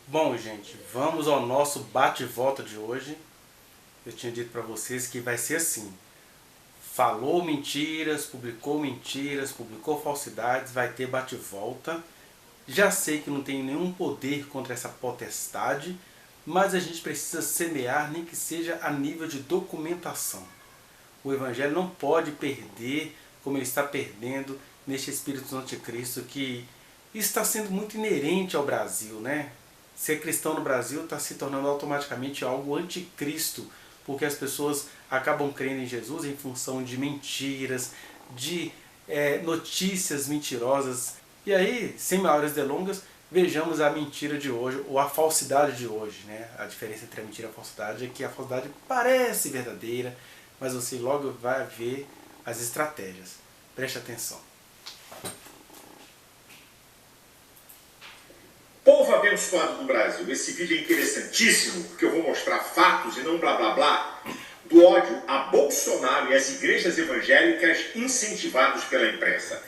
Bom, gente, vamos ao nosso bate-volta de hoje. Eu tinha dito para vocês que vai ser assim: falou mentiras, publicou falsidades, vai ter bate-volta. Já sei que não tem nenhum poder contra essa potestade, mas a gente precisa semear, nem que seja a nível de documentação. O Evangelho não pode perder como ele está perdendo neste espírito do anticristo que está sendo muito inerente ao Brasil, né? Ser cristão no Brasil está se tornando automaticamente algo anticristo, porque as pessoas acabam crendo em Jesus em função de mentiras, de notícias mentirosas. E aí, sem maiores delongas, vejamos a mentira de hoje, ou a falsidade de hoje. Né? A diferença entre a mentira e a falsidade é que a falsidade parece verdadeira, mas você logo vai ver as estratégias. Preste atenção. Povo abençoado do Brasil, esse vídeo é interessantíssimo, porque eu vou mostrar fatos e não blá blá blá do ódio a Bolsonaro e às igrejas evangélicas incentivados pela imprensa.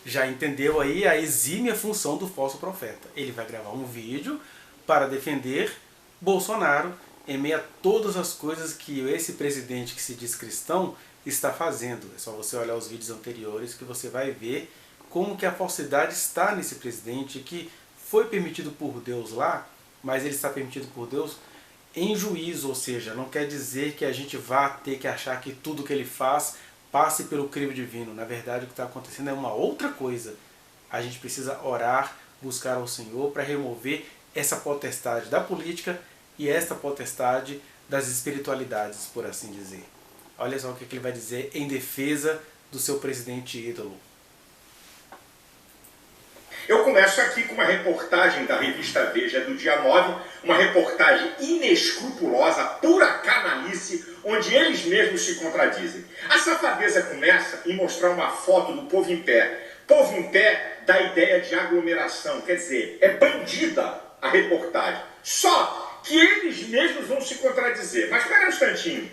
Já entendeu aí a exímia função do falso profeta. Ele vai gravar um vídeo para defender Bolsonaro em meio a todas as coisas que esse presidente que se diz cristão está fazendo. É só você olhar os vídeos anteriores que você vai ver como que a falsidade está nesse presidente, que foi permitido por Deus lá, mas ele está permitido por Deus em juízo, ou seja, não quer dizer que a gente vá ter que achar que tudo que ele faz passe pelo crivo divino. Na verdade, o que está acontecendo é uma outra coisa. A gente precisa orar, buscar ao Senhor para remover essa potestade da política e esta potestade das espiritualidades, por assim dizer. Olha só o que ele vai dizer em defesa do seu presidente ídolo. Eu começo aqui com uma reportagem da revista Veja do dia 9, uma reportagem inescrupulosa, pura canalice, onde eles mesmos se contradizem. A safadeza começa em mostrar uma foto do povo em pé. Povo em pé dá ideia de aglomeração, quer dizer, é bandida a reportagem. Só que eles mesmos vão se contradizer. Mas espera um instantinho.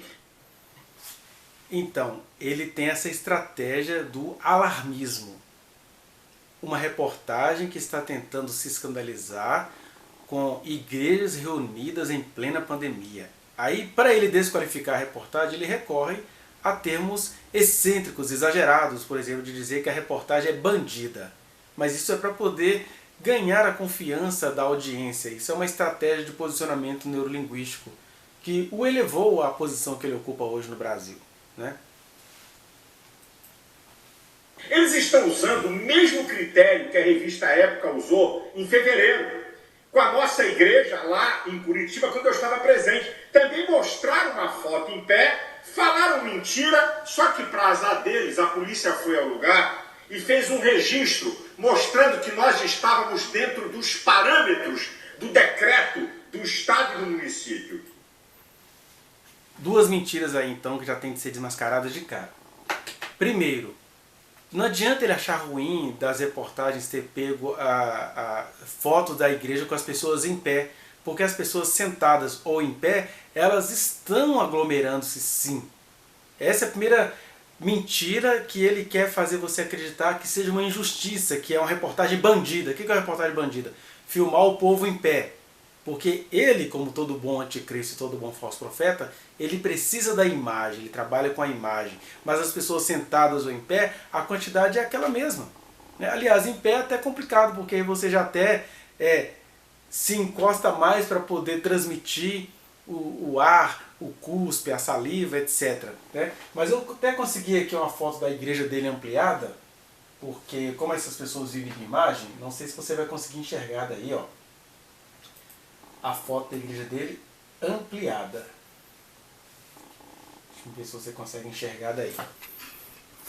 Então, ele tem essa estratégia do alarmismo. Uma reportagem que está tentando se escandalizar com igrejas reunidas em plena pandemia. Aí, para ele desqualificar a reportagem, ele recorre a termos excêntricos, exagerados, por exemplo, de dizer que a reportagem é bandida. Mas isso é para poder ganhar a confiança da audiência. Isso é uma estratégia de posicionamento neurolinguístico que o elevou à posição que ele ocupa hoje no Brasil, né? Eles estão usando o mesmo critério que a revista Época usou em fevereiro, com a nossa igreja lá em Curitiba, quando eu estava presente. Também mostraram uma foto em pé, falaram mentira, só que para azar deles, a polícia foi ao lugar e fez um registro mostrando que nós estávamos dentro dos parâmetros do decreto do estado e do município. Duas mentiras aí então que já tem que ser desmascaradas de cara. Primeiro, não adianta ele achar ruim das reportagens ter pego a foto da igreja com as pessoas em pé, porque as pessoas sentadas ou em pé, elas estão aglomerando-se sim. Essa é a primeira mentira que ele quer fazer você acreditar que seja uma injustiça, que é uma reportagem bandida. O que é uma reportagem bandida? Filmar o povo em pé. Porque ele, como todo bom anticristo e todo bom falso profeta, ele precisa da imagem, ele trabalha com a imagem. Mas as pessoas sentadas ou em pé, a quantidade é aquela mesma. Aliás, em pé é até complicado, porque aí você já até se encosta mais para poder transmitir o ar, o cuspe, a saliva, etc. Mas eu até consegui aqui uma foto da igreja dele ampliada, porque como essas pessoas vivem de imagem, não sei se você vai conseguir enxergar daí, ó. A foto da igreja dele ampliada. Deixa eu ver se você consegue enxergar daí.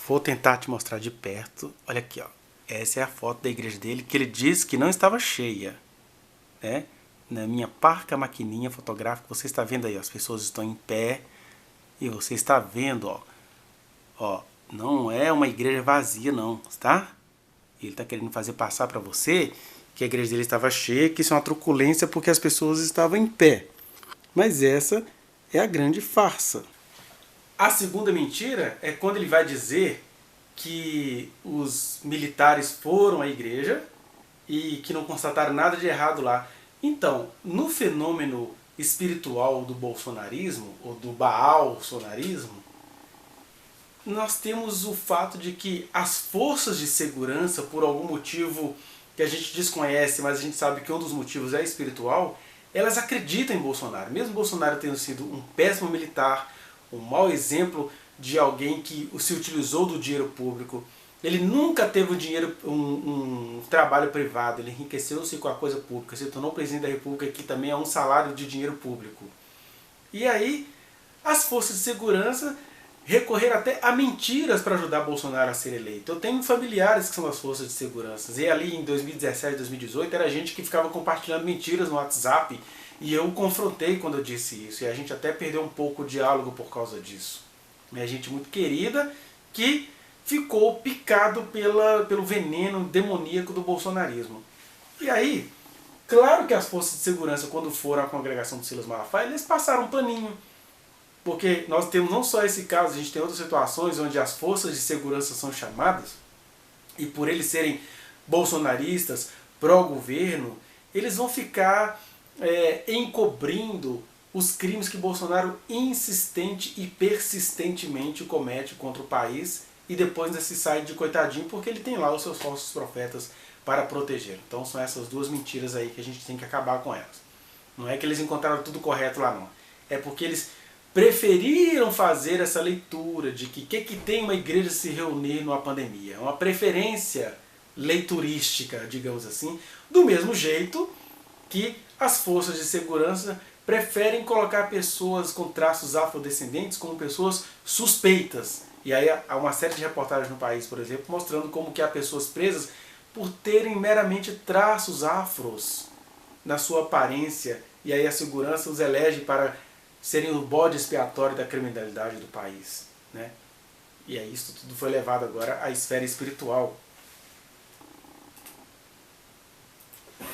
Vou tentar te mostrar de perto. Olha aqui, ó. Essa é a foto da igreja dele que ele disse que não estava cheia. Né? Na minha parca maquininha fotográfica, você está vendo aí, ó, as pessoas estão em pé e você está vendo, ó, não é uma igreja vazia não, tá? Ele está querendo fazer passar para você que a igreja dele estava cheia, que isso é uma truculência porque as pessoas estavam em pé. Mas essa é a grande farsa. A segunda mentira é quando ele vai dizer que os militares foram à igreja e que não constataram nada de errado lá. Então, no fenômeno espiritual do bolsonarismo, ou do baalsonarismo, nós temos o fato de que as forças de segurança, por algum motivo que a gente desconhece, mas a gente sabe que um dos motivos é espiritual, elas acreditam em Bolsonaro. Mesmo Bolsonaro tendo sido um péssimo militar, um mau exemplo de alguém que se utilizou do dinheiro público, ele nunca teve um trabalho privado, ele enriqueceu-se com a coisa pública, se tornou presidente da República, que também é um salário de dinheiro público. E aí, as forças de segurança recorreram até a mentiras para ajudar Bolsonaro a ser eleito. Eu tenho familiares que são das forças de segurança, e ali em 2017, 2018, era gente que ficava compartilhando mentiras no WhatsApp, e eu confrontei quando eu disse isso, e a gente até perdeu um pouco o diálogo por causa disso. É gente muito querida que ficou picado pelo veneno demoníaco do bolsonarismo. E aí, claro que as forças de segurança, quando foram à congregação do Silas Malafaia, eles passaram um paninho. Porque nós temos não só esse caso, a gente tem outras situações onde as forças de segurança são chamadas, e por eles serem bolsonaristas, pró-governo, eles vão ficar encobrindo os crimes que Bolsonaro insistente e persistentemente comete contra o país, e depois ainda se sai de coitadinho porque ele tem lá os seus falsos profetas para proteger. Então são essas duas mentiras aí que a gente tem que acabar com elas. Não é que eles encontraram tudo correto lá não. É porque eles preferiram fazer essa leitura de que tem uma igreja se reunir numa pandemia. É uma preferência leiturística, digamos assim, do mesmo jeito que as forças de segurança preferem colocar pessoas com traços afrodescendentes como pessoas suspeitas. E aí há uma série de reportagens no país, por exemplo, mostrando como que há pessoas presas por terem meramente traços afros na sua aparência, e aí a segurança os elege para serem o bode expiatório da criminalidade do país, né? E aí isso tudo foi levado agora à esfera espiritual.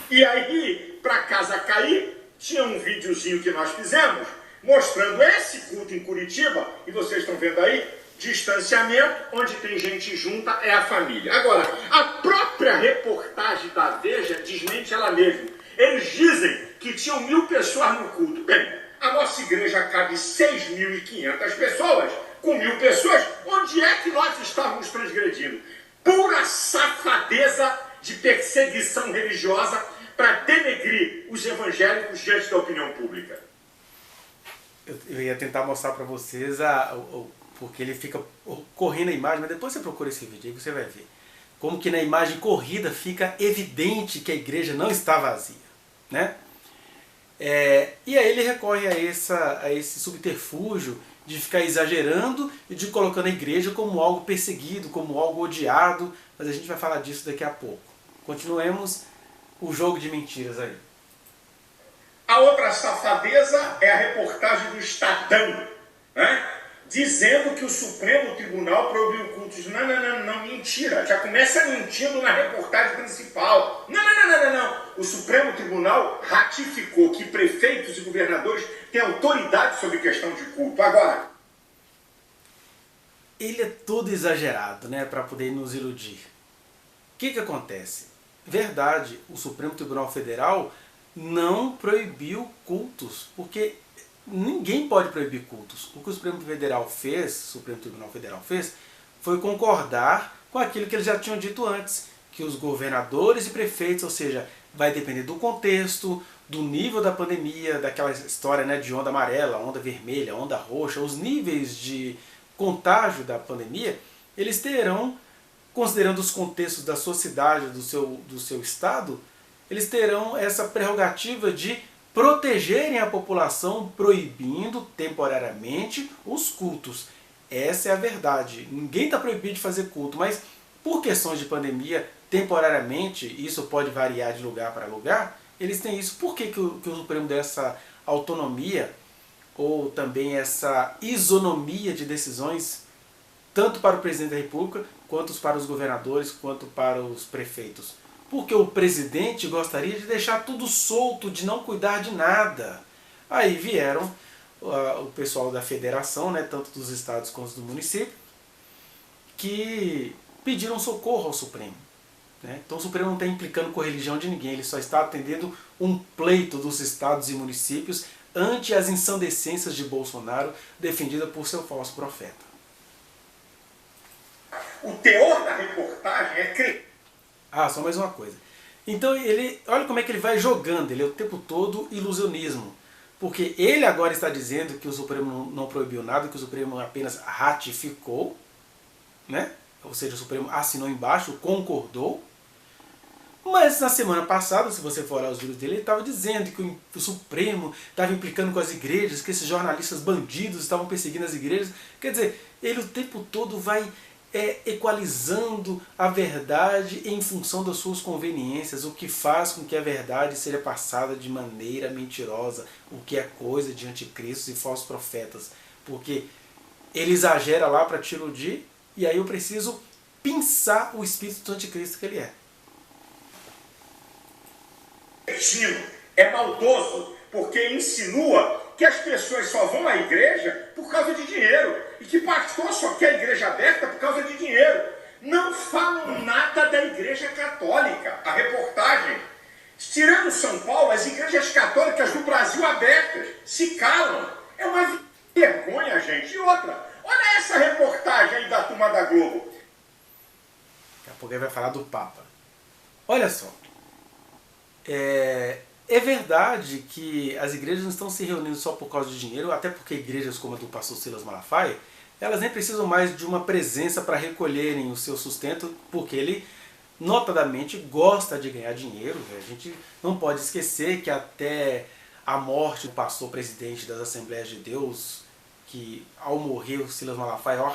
E aí, para casa cair, tinha um videozinho que nós fizemos mostrando esse culto em Curitiba, e vocês estão vendo aí, distanciamento, onde tem gente junta é a família. Agora, a própria reportagem da Veja desmente ela mesma. Eles dizem que tinham 1000 pessoas no culto. Bem, a nossa igreja cabe 6.500 pessoas. Com 1000 pessoas, onde é que nós estávamos transgredindo? Pura safadeza de perseguição religiosa para denegrir os evangélicos diante da opinião pública. Eu ia tentar mostrar para vocês porque ele fica correndo a imagem, mas depois você procura esse vídeo aí que você vai ver. Como que na imagem corrida fica evidente que a igreja não está vazia, né? E aí ele recorre a esse subterfúgio de ficar exagerando e de colocando a igreja como algo perseguido, como algo odiado, mas a gente vai falar disso daqui a pouco. Continuemos o jogo de mentiras aí. A outra safadeza é a reportagem do Estadão, né? Dizendo que o Supremo Tribunal proibiu cultos. Não, mentira. Já começa mentindo na reportagem principal. Não. O Supremo Tribunal ratificou que prefeitos e governadores têm autoridade sobre questão de culto. Agora, ele é todo exagerado, né, para poder nos iludir. O que acontece? Verdade, o Supremo Tribunal Federal não proibiu cultos, porque ninguém pode proibir cultos. O que o Supremo Tribunal Federal fez, foi concordar com aquilo que eles já tinham dito antes, que os governadores e prefeitos, ou seja, vai depender do contexto, do nível da pandemia, daquela história, né, de onda amarela, onda vermelha, onda roxa, os níveis de contágio da pandemia, eles terão, considerando os contextos da sua cidade, do seu estado, eles terão essa prerrogativa de protegerem a população proibindo temporariamente os cultos. Essa é a verdade. Ninguém está proibido de fazer culto, mas por questões de pandemia, temporariamente, isso pode variar de lugar para lugar, eles têm isso. Por que o Supremo deu essa autonomia ou também essa isonomia de decisões, tanto para o presidente da República, quanto para os governadores, quanto para os prefeitos? Porque o presidente gostaria de deixar tudo solto, de não cuidar de nada. Aí vieram o pessoal da federação, né, tanto dos estados quanto do município, que pediram socorro ao Supremo. Né? Então o Supremo não está implicando com a religião de ninguém, ele só está atendendo um pleito dos estados e municípios ante as ensandecências de Bolsonaro defendida por seu falso profeta. O teor da reportagem é... Só mais uma coisa. Então ele, olha como é que ele vai jogando, ele é o tempo todo ilusionismo. Porque ele agora está dizendo que o Supremo não proibiu nada, que o Supremo apenas ratificou, né? Ou seja, o Supremo assinou embaixo, concordou. Mas na semana passada, se você for olhar os vídeos dele, ele estava dizendo que o Supremo estava implicando com as igrejas, que esses jornalistas bandidos estavam perseguindo as igrejas. Quer dizer, ele o tempo todo vai equalizando a verdade em função das suas conveniências, o que faz com que a verdade seja passada de maneira mentirosa, o que é coisa de anticristos e falsos profetas. Porque ele exagera lá para te iludir, e aí eu preciso pensar o espírito do anticristo que ele é. É maldoso, porque insinua que as pessoas só vão à igreja por causa de dinheiro e que pastor só quer a igreja aberta por causa de dinheiro. Não falam nada da igreja católica. A reportagem, tirando São Paulo, as igrejas católicas do Brasil abertas se calam. É uma vergonha, gente. E outra, olha essa reportagem aí da turma da Globo. Daqui a pouco ele vai falar do Papa. Olha só. É verdade que as igrejas não estão se reunindo só por causa de dinheiro, até porque igrejas como a do pastor Silas Malafaia, elas nem precisam mais de uma presença para recolherem o seu sustento, porque ele notadamente gosta de ganhar dinheiro. A gente não pode esquecer que até a morte do pastor presidente das Assembleias de Deus, que ao morrer o Silas Malafaia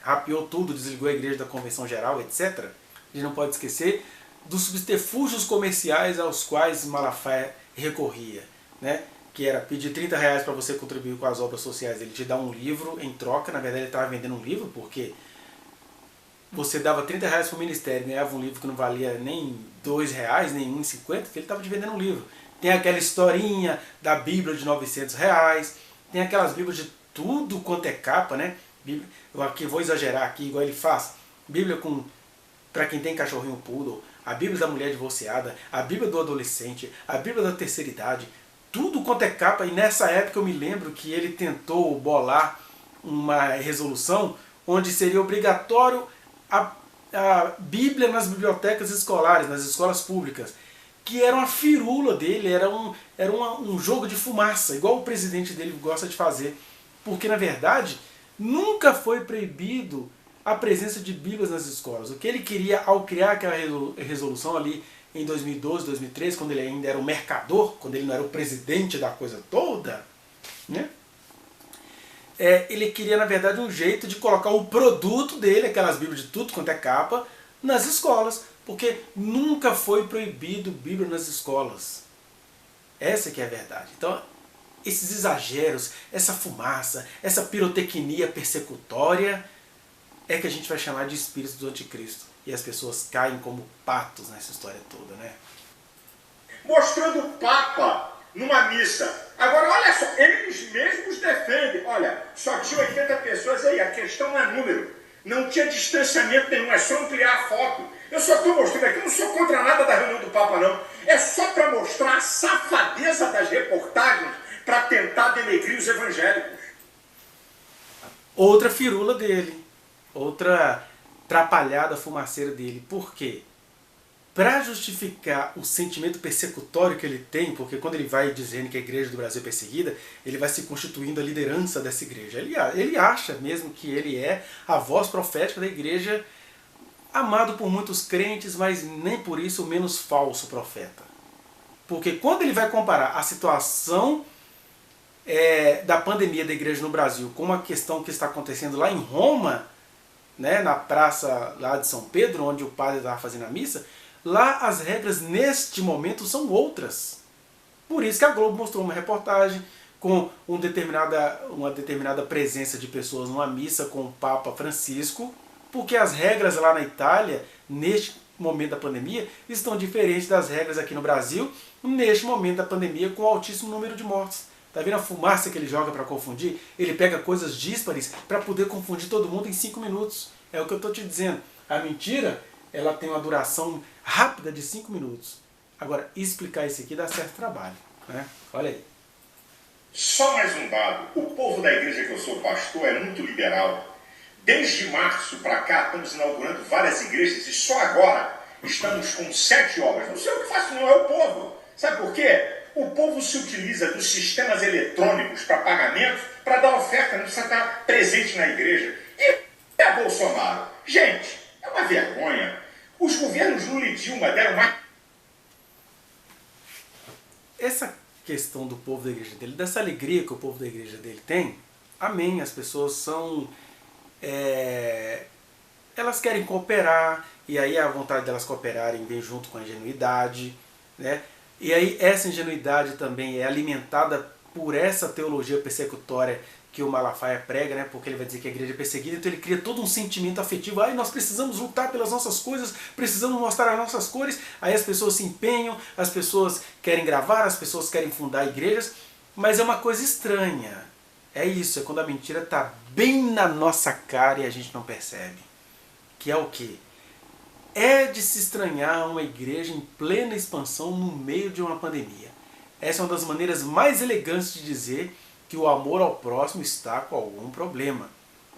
rapeou tudo, desligou a igreja da Convenção Geral, etc. A gente não pode esquecer dos subterfúgios comerciais aos quais Malafaia recorria, né? Que era pedir R$30 para você contribuir com as obras sociais, ele te dá um livro em troca. Na verdade ele estava vendendo um livro, porque você dava R$30 para o ministério, ganhava um livro que não valia nem R$2, nem R$1,50, que ele estava te vendendo um livro. Tem aquela historinha da Bíblia de R$900, tem aquelas Bíblias de tudo quanto é capa, né? Eu aqui vou exagerar aqui, igual ele faz. Bíblia para quem tem cachorrinho poodle, a Bíblia da mulher divorciada, a Bíblia do adolescente, a Bíblia da terceira idade, tudo quanto é capa. E nessa época eu me lembro que ele tentou bolar uma resolução onde seria obrigatório a Bíblia nas bibliotecas escolares, nas escolas públicas, que era uma firula dele, era um jogo de fumaça, igual o presidente dele gosta de fazer. Porque na verdade nunca foi proibido a presença de Bíblias nas escolas. O que ele queria ao criar aquela resolução ali em 2012, 2013, quando ele ainda era o mercador, quando ele não era o presidente da coisa toda, né? Ele queria, na verdade, um jeito de colocar o produto dele, aquelas Bíblias de tudo quanto é capa, nas escolas, porque nunca foi proibido Bíblia nas escolas. Essa que é a verdade. Então, esses exageros, essa fumaça, essa pirotecnia persecutória é que a gente vai chamar de espírito do anticristo. E as pessoas caem como patos nessa história toda, né? Mostrando o Papa numa missa. Agora, olha só, eles mesmos defendem. Olha, só tinha 80 pessoas aí, a questão não é número. Não tinha distanciamento nenhum, é só ampliar a foto. Eu só estou mostrando aqui, eu não sou contra nada da reunião do Papa, não. É só para mostrar a safadeza das reportagens para tentar denegrir os evangélicos. Outra firula dele. Outra trapalhada fumaceira dele. Por quê? Para justificar o sentimento persecutório que ele tem, porque quando ele vai dizendo que a igreja do Brasil é perseguida, ele vai se constituindo a liderança dessa igreja. Ele acha mesmo que ele é a voz profética da igreja, amado por muitos crentes, mas nem por isso o menos falso profeta. Porque quando ele vai comparar a situação da pandemia da igreja no Brasil com uma questão que está acontecendo lá em Roma, né, na praça lá de São Pedro, onde o padre estava fazendo a missa, lá as regras neste momento são outras. Por isso que a Globo mostrou uma reportagem com uma determinada presença de pessoas numa missa com o Papa Francisco, porque as regras lá na Itália, neste momento da pandemia, estão diferentes das regras aqui no Brasil, neste momento da pandemia, com altíssimo número de mortes. Tá vendo a fumaça que ele joga para confundir? Ele pega coisas díspares para poder confundir todo mundo em 5 minutos. É o que eu estou te dizendo. A mentira, ela tem uma duração rápida de 5 minutos. Agora, explicar isso aqui dá certo trabalho, né? Olha aí. Só mais um dado. O povo da igreja que eu sou pastor é muito liberal. Desde março para cá, estamos inaugurando várias igrejas e só agora estamos com 7 obras. Não sei o que faço, não, é o povo. Sabe por quê? O povo se utiliza dos sistemas eletrônicos para pagamento para dar oferta, não precisa estar presente na igreja. E é Bolsonaro. Gente, é uma vergonha. Os governos Lula e Dilma deram mais... Essa questão do povo da igreja dele, dessa alegria que o povo da igreja dele tem, amém, as pessoas são... elas querem cooperar, e aí a vontade delas cooperarem vem junto com a ingenuidade, né? E aí essa ingenuidade também é alimentada por essa teologia persecutória que o Malafaia prega, né? Porque ele vai dizer que a igreja é perseguida, então ele cria todo um sentimento afetivo. Ai, nós precisamos lutar pelas nossas coisas, precisamos mostrar as nossas cores. Aí as pessoas se empenham, as pessoas querem gravar, as pessoas querem fundar igrejas, mas é uma coisa estranha. É isso, é quando a mentira está bem na nossa cara e a gente não percebe. Que é o quê? É de se estranhar uma igreja em plena expansão no meio de uma pandemia. Essa é uma das maneiras mais elegantes de dizer que o amor ao próximo está com algum problema.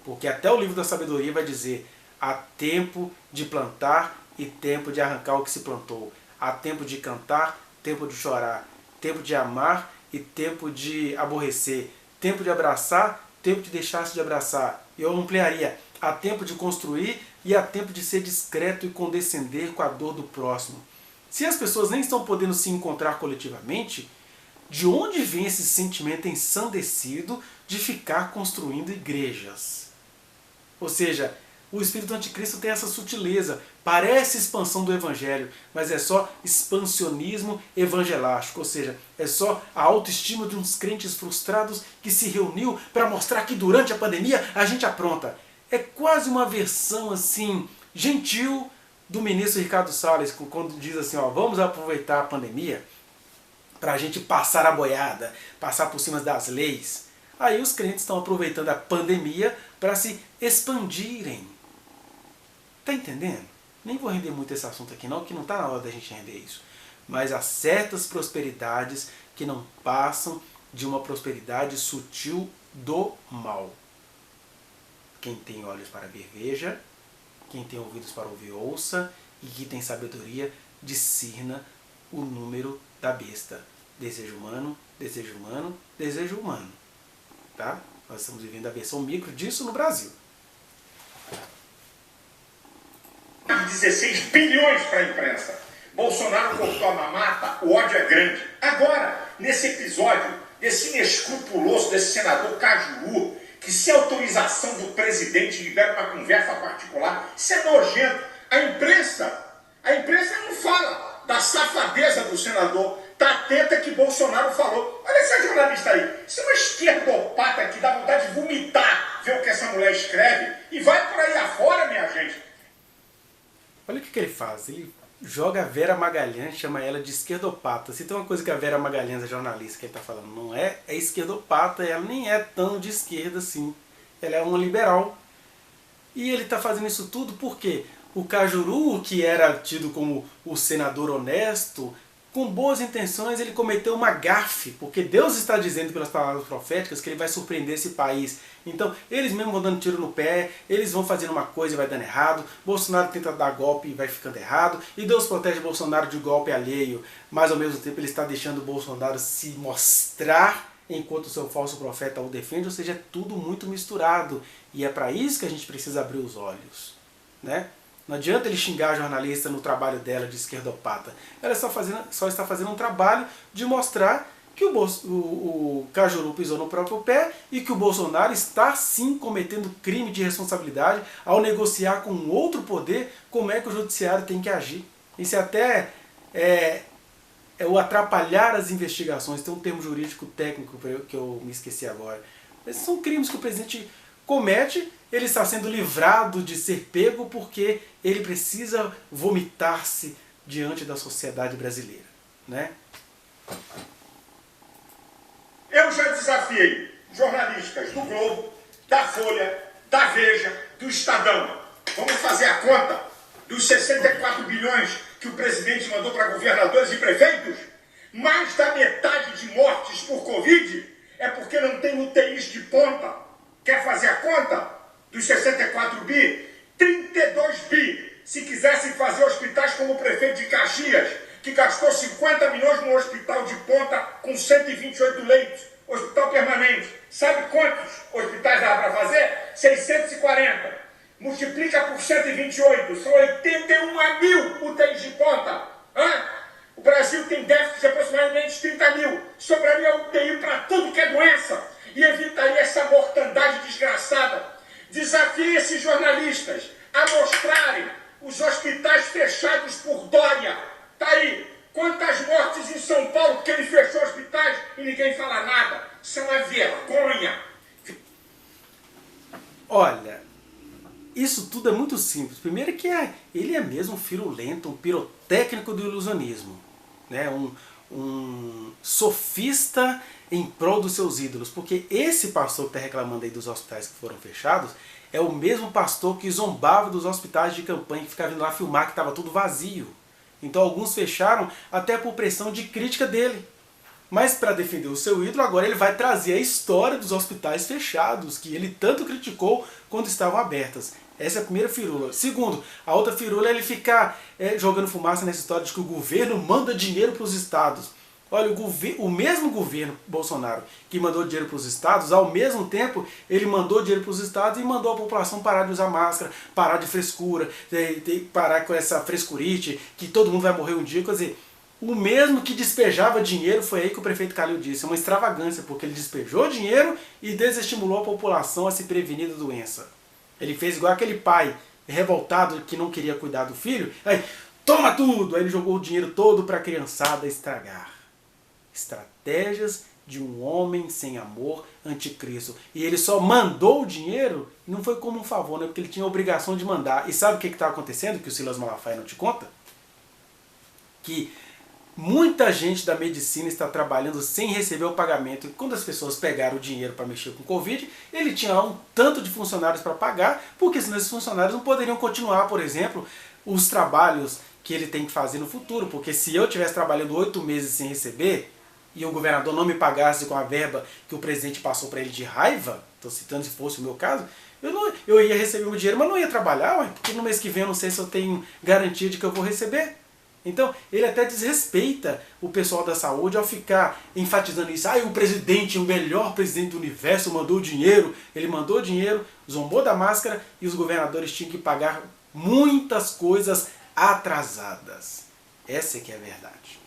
Porque até o livro da sabedoria vai dizer: há tempo de plantar e tempo de arrancar o que se plantou. Há tempo de cantar, tempo de chorar. Tempo de amar e tempo de aborrecer. Tempo de abraçar, tempo de deixar-se de abraçar. Eu ampliaria: há tempo de construir e há tempo de ser discreto e condescender com a dor do próximo. Se as pessoas nem estão podendo se encontrar coletivamente, de onde vem esse sentimento ensandecido de ficar construindo igrejas? Ou seja, o espírito anticristo tem essa sutileza. Parece expansão do evangelho, mas é só expansionismo evangelástico. Ou seja, é só a autoestima de uns crentes frustrados que se reuniu para mostrar que durante a pandemia a gente apronta. É quase uma versão assim, gentil do ministro Ricardo Salles, quando diz assim, ó, vamos aproveitar a pandemia para a gente passar a boiada, passar por cima das leis. Aí os crentes estão aproveitando a pandemia para se expandirem. Tá entendendo? Nem vou render muito esse assunto aqui não, que não está na hora da gente render isso. Mas há certas prosperidades que não passam de uma prosperidade sutil do mal. Quem tem olhos para ver, veja. Quem tem ouvidos para ouvir, ouça. E quem tem sabedoria, discirna o número da besta. Desejo humano, desejo humano, desejo humano. Tá? Nós estamos vivendo a versão micro disso no Brasil. 16 bilhões para a imprensa. Bolsonaro cortou a mamata, o ódio é grande. Agora, nesse episódio, desse inescrupuloso, desse senador Cajuru, que sem autorização do presidente libera uma conversa particular, isso é nojento. A imprensa não fala da safadeza do senador. Está atenta que Bolsonaro falou. Olha essa jornalista aí. Isso é uma esquerdopata que dá vontade de vomitar ver o que essa mulher escreve e vai por aí afora, minha gente. Olha o que ele faz. Ele joga a Vera Magalhães, chama ela de esquerdopata. Se tem uma coisa que a Vera Magalhães, a jornalista que ele está falando, não é, é esquerdopata. Ela nem é tão de esquerda assim. Ela é uma liberal. E ele está fazendo isso tudo porque o Cajuru, que era tido como o senador honesto, com boas intenções ele cometeu uma gafe, porque Deus está dizendo pelas palavras proféticas que ele vai surpreender esse país. Então eles mesmo vão dando tiro no pé, eles vão fazendo uma coisa e vai dando errado, Bolsonaro tenta dar golpe e vai ficando errado, e Deus protege Bolsonaro de golpe alheio, mas ao mesmo tempo ele está deixando Bolsonaro se mostrar enquanto o seu falso profeta o defende, ou seja, é tudo muito misturado, e é para isso que a gente precisa abrir os olhos, né? Não adianta ele xingar a jornalista no trabalho dela de esquerdopata. Ela só está fazendo um trabalho de mostrar que o Cajuru pisou no próprio pé e que o Bolsonaro está sim cometendo crime de responsabilidade ao negociar com outro poder como é que o judiciário tem que agir. Isso até é o atrapalhar as investigações. Tem um termo jurídico técnico que eu me esqueci agora. Esses são crimes que o presidente comete. Ele está sendo livrado de ser pego porque ele precisa vomitar-se diante da sociedade brasileira, né? Eu já desafiei jornalistas do Globo, da Folha, da Veja, do Estadão. Vamos fazer a conta dos 64 bilhões que que o presidente mandou para governadores e prefeitos? Mais da metade de mortes por Covid é porque não tem UTIs de ponta. Quer fazer a conta? Dos 64 bi, 32 bi. Se quisessem fazer hospitais como o prefeito de Caxias, que gastou 50 milhões num hospital de ponta com 128 leitos, hospital permanente. Sabe quantos hospitais dá para fazer? 640. Multiplica por 128, são 81 mil UTIs de ponta. O Brasil tem déficit de aproximadamente 30 mil. Sobraria UTI para tudo que é doença e evitaria essa mortandade desgraçada. Desafie esses jornalistas a mostrarem os hospitais fechados por Dória. Tá aí. Quantas mortes em São Paulo porque ele fechou hospitais e ninguém fala nada. Isso é uma vergonha. Olha, isso tudo é muito simples. Primeiro que ele é mesmo um firulento, um pirotécnico do ilusionismo, né? Um sofista em prol dos seus ídolos. Porque esse pastor que está reclamando aí dos hospitais que foram fechados é o mesmo pastor que zombava dos hospitais de campanha, que ficava vindo lá filmar que estava tudo vazio. Então alguns fecharam até por pressão de crítica dele. Mas para defender o seu ídolo, agora ele vai trazer a história dos hospitais fechados, que ele tanto criticou quando estavam abertas. Essa é a primeira firula. Segundo, a outra firula é ele ficar jogando fumaça nessa história de que o governo manda dinheiro para os estados. Olha, o mesmo governo Bolsonaro que mandou dinheiro para os estados, ao mesmo tempo ele mandou dinheiro para os estados e mandou a população parar de usar máscara, parar de frescura, parar com essa frescurite, que todo mundo vai morrer um dia. Quer dizer, o mesmo que despejava dinheiro, foi aí que o prefeito Calil disse, é uma extravagância, porque ele despejou dinheiro e desestimulou a população a se prevenir da doença. Ele fez igual aquele pai revoltado que não queria cuidar do filho, aí toma tudo, aí ele jogou o dinheiro todo para a criançada estragar. Estratégias de um homem sem amor, anticristo. E ele só mandou o dinheiro, não foi como um favor, né? Porque ele tinha a obrigação de mandar. E sabe o que está acontecendo, que o Silas Malafaia não te conta? Que muita gente da medicina está trabalhando sem receber o pagamento. E quando as pessoas pegaram o dinheiro para mexer com o Covid, ele tinha lá um tanto de funcionários para pagar, porque senão esses funcionários não poderiam continuar, por exemplo, os trabalhos que ele tem que fazer no futuro. Porque se eu estivesse trabalhando 8 meses sem receber, e o governador não me pagasse com a verba que o presidente passou para ele de raiva, estou citando se fosse o meu caso, eu ia receber o dinheiro, mas não ia trabalhar, porque no mês que vem eu não sei se eu tenho garantia de que eu vou receber. Então, ele até desrespeita o pessoal da saúde ao ficar enfatizando isso. O presidente, o melhor presidente do universo, mandou dinheiro. Ele mandou dinheiro, zombou da máscara e os governadores tinham que pagar muitas coisas atrasadas. Essa é que é a verdade.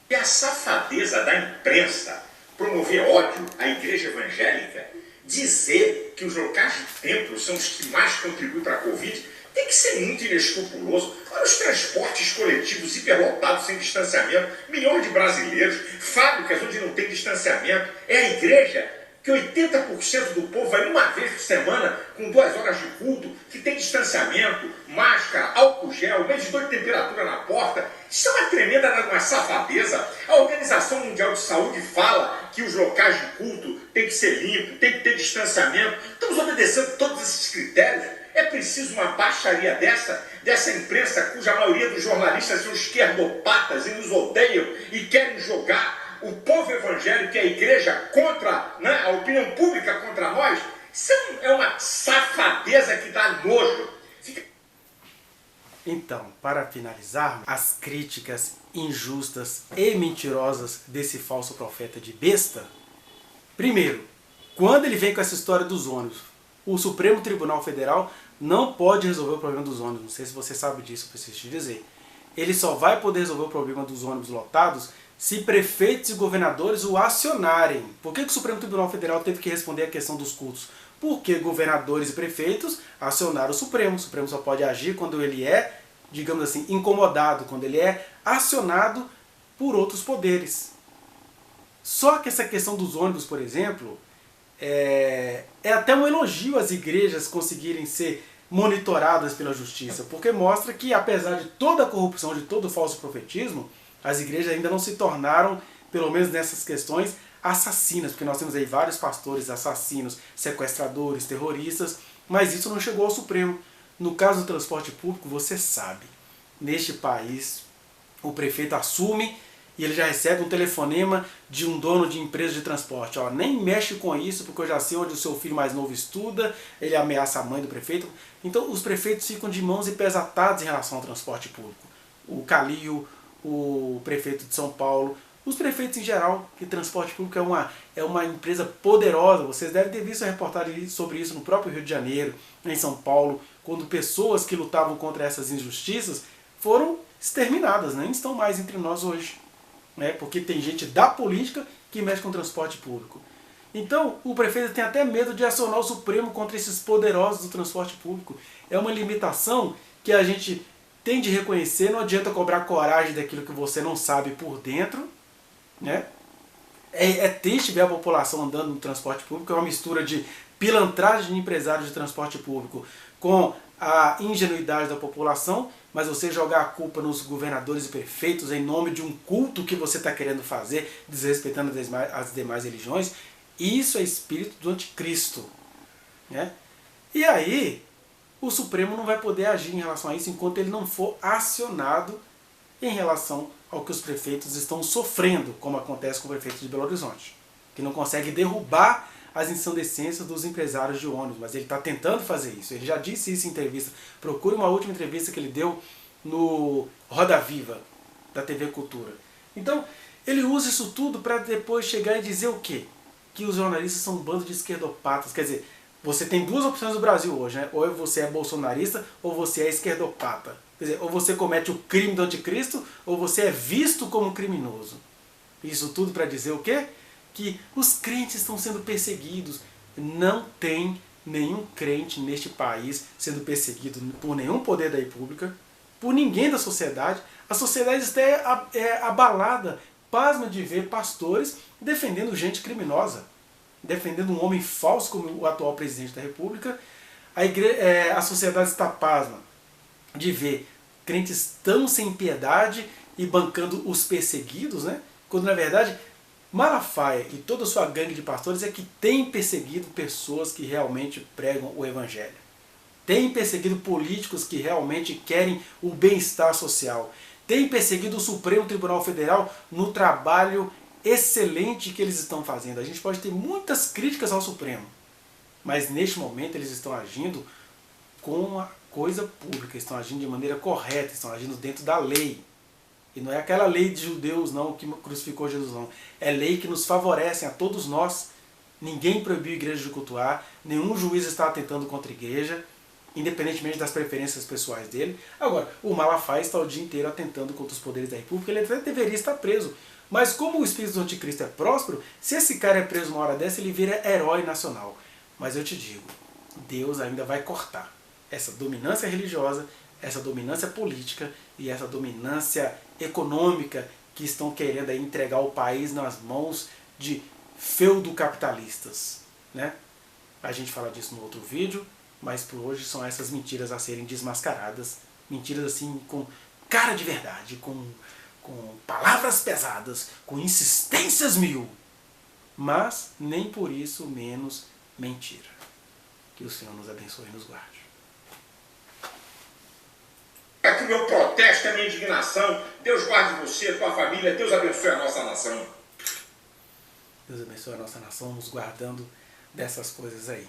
E a safadeza da imprensa promover ódio à igreja evangélica, dizer que os locais de templo são os que mais contribuem para a Covid, tem que ser muito inescrupuloso. Olha os transportes coletivos hiperlotados sem distanciamento, milhões de brasileiros, fábricas onde não tem distanciamento. É a igreja que 80% do povo vai uma vez por semana com 2 horas de culto, que tem distanciamento, máscara, álcool gel, medidor de temperatura na porta. Isso é uma tremenda uma safadeza. A Organização Mundial de Saúde fala que os locais de culto têm que ser limpos, tem que ter distanciamento. Estamos obedecendo todos esses critérios. É preciso uma baixaria dessa imprensa cuja maioria dos jornalistas são esquerdopatas e nos odeiam e querem jogar o povo evangélico e a igreja contra, né, a opinião pública contra nós. Isso é uma safadeza que dá nojo. Então, para finalizar, as críticas injustas e mentirosas desse falso profeta de besta. Primeiro, quando ele vem com essa história dos ônibus, o Supremo Tribunal Federal não pode resolver o problema dos ônibus. Não sei se você sabe disso, preciso te dizer. Ele só vai poder resolver o problema dos ônibus lotados se prefeitos e governadores o acionarem. Por que o Supremo Tribunal Federal teve que responder a questão dos cultos? Porque governadores e prefeitos acionaram o Supremo. O Supremo só pode agir quando ele é, digamos assim, incomodado, quando ele é acionado por outros poderes. Só que essa questão dos ônibus, por exemplo, é até um elogio às igrejas conseguirem ser monitoradas pela justiça, porque mostra que, apesar de toda a corrupção, de todo o falso profetismo, as igrejas ainda não se tornaram, pelo menos nessas questões, assassinas, porque nós temos aí vários pastores assassinos, sequestradores, terroristas, mas isso não chegou ao Supremo. No caso do transporte público, você sabe, neste país o prefeito assume e ele já recebe um telefonema de um dono de empresa de transporte. Ó, nem mexe com isso, porque eu já sei onde o seu filho mais novo estuda, ele ameaça a mãe do prefeito. Então os prefeitos ficam de mãos e pés atados em relação ao transporte público. O Calil, o prefeito de São Paulo, os prefeitos em geral, que transporte público é uma empresa poderosa. Vocês devem ter visto a reportagem sobre isso no próprio Rio de Janeiro, em São Paulo, quando pessoas que lutavam contra essas injustiças foram exterminadas, nem estão mais entre nós hoje. Né? Porque tem gente da política que mexe com o transporte público. Então, o prefeito tem até medo de acionar o Supremo contra esses poderosos do transporte público. É uma limitação que a gente tem de reconhecer, não adianta cobrar coragem daquilo que você não sabe por dentro. Né? É triste ver a população andando no transporte público, é uma mistura de pilantragem de empresários de transporte público com a ingenuidade da população, mas você jogar a culpa nos governadores e prefeitos em nome de um culto que você está querendo fazer, desrespeitando as demais religiões, isso é espírito do anticristo. Né? E aí, o Supremo não vai poder agir em relação a isso enquanto ele não for acionado em relação ao que os prefeitos estão sofrendo, como acontece com o prefeito de Belo Horizonte, que não consegue derrubar as ensandecências dos empresários de ônibus, mas ele está tentando fazer isso. Ele já disse isso em entrevista. Procure uma última entrevista que ele deu no Roda Viva, da TV Cultura. Então, ele usa isso tudo para depois chegar e dizer o quê? Que os jornalistas são um bando de esquerdopatas. Quer dizer, você tem duas opções no Brasil hoje, né? Ou você é bolsonarista ou você é esquerdopata. Quer dizer, ou você comete o crime do anticristo ou você é visto como criminoso. Isso tudo para dizer o quê? Que os crentes estão sendo perseguidos. Não tem nenhum crente neste país sendo perseguido por nenhum poder da República, por ninguém da sociedade. A sociedade está abalada, pasma de ver pastores defendendo gente criminosa, defendendo um homem falso como o atual presidente da República. A sociedade está pasma de ver crentes tão sem piedade e bancando os perseguidos, né? Quando na verdade Malafaia e toda a sua gangue de pastores é que tem perseguido pessoas que realmente pregam o Evangelho. Tem perseguido políticos que realmente querem o bem-estar social. Tem perseguido o Supremo Tribunal Federal no trabalho excelente que eles estão fazendo. A gente pode ter muitas críticas ao Supremo, mas neste momento eles estão agindo com a coisa pública, estão agindo de maneira correta, estão agindo dentro da lei. E não é aquela lei de judeus não que crucificou Jesus não. É lei que nos favorece a todos nós. Ninguém proibiu a igreja de cultuar, nenhum juiz está atentando contra a igreja, independentemente das preferências pessoais dele. Agora, o Malafaia está o dia inteiro atentando contra os poderes da República, ele até deveria estar preso. Mas como o espírito do anticristo é próspero, se esse cara é preso uma hora dessa, ele vira herói nacional. Mas eu te digo, Deus ainda vai cortar essa dominância religiosa, essa dominância política e essa dominância econômica que estão querendo aí entregar o país nas mãos de feudo-capitalistas. Né? A gente fala disso no outro vídeo, mas por hoje são essas mentiras a serem desmascaradas. Mentiras assim com cara de verdade, com palavras pesadas, com insistências mil. Mas nem por isso menos mentira. Que o Senhor nos abençoe e nos guarde. Aqui o meu protesto, a minha indignação. Deus guarde você, a tua família. Deus abençoe a nossa nação. Deus abençoe a nossa nação, nos guardando dessas coisas aí.